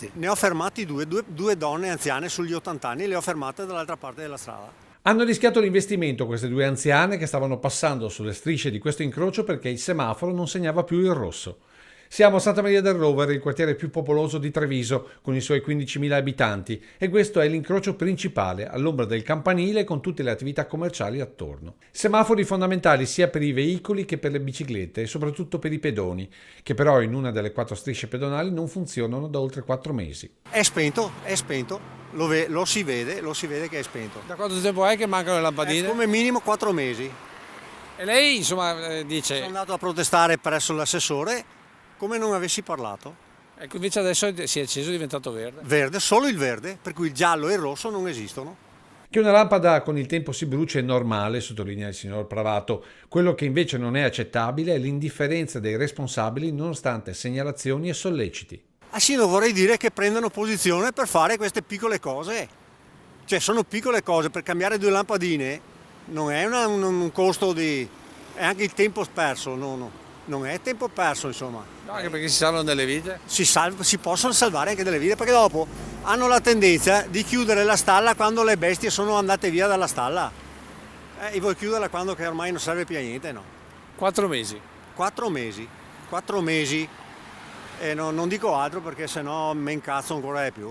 fermati? Ne ho fermati due donne anziane sugli 80 anni, le ho fermate dall'altra parte della strada. Hanno rischiato l'investimento queste due anziane che stavano passando sulle strisce di questo incrocio perché il semaforo non segnava più il rosso. Siamo a Santa Maria del Rovere, il quartiere più popoloso di Treviso, con i suoi 15.000 abitanti, e questo è l'incrocio principale, all'ombra del campanile con tutte le attività commerciali attorno. Semafori fondamentali sia per i veicoli che per le biciclette e soprattutto per i pedoni, che però in una delle 4 strisce pedonali non funzionano da oltre 4 mesi. È spento, lo si vede che è spento. Da quanto tempo è che mancano le lampadine? Come minimo 4 mesi. E lei, insomma, dice... Sono andato a protestare presso l'assessore come non avessi parlato. Ecco, invece adesso si è acceso, è diventato verde. Verde, solo il verde, per cui il giallo e il rosso non esistono. Che una lampada con il tempo si brucia è normale, sottolinea il signor Pravato. Quello che invece non è accettabile è l'indifferenza dei responsabili nonostante segnalazioni e solleciti. Ah sì, non vorrei dire che prendano posizione per fare queste piccole cose. Cioè sono piccole cose, per cambiare 2 lampadine non è un costo di... è anche il tempo perso, non è tempo perso insomma. No, anche perché si salvano delle vite. Si possono salvare anche delle vite, perché dopo hanno la tendenza di chiudere la stalla quando le bestie sono andate via dalla stalla. E vuoi chiuderla quando che ormai non serve più a niente, no? 4 mesi. 4 mesi. E non dico altro perché sennò me incazzo ancora di più.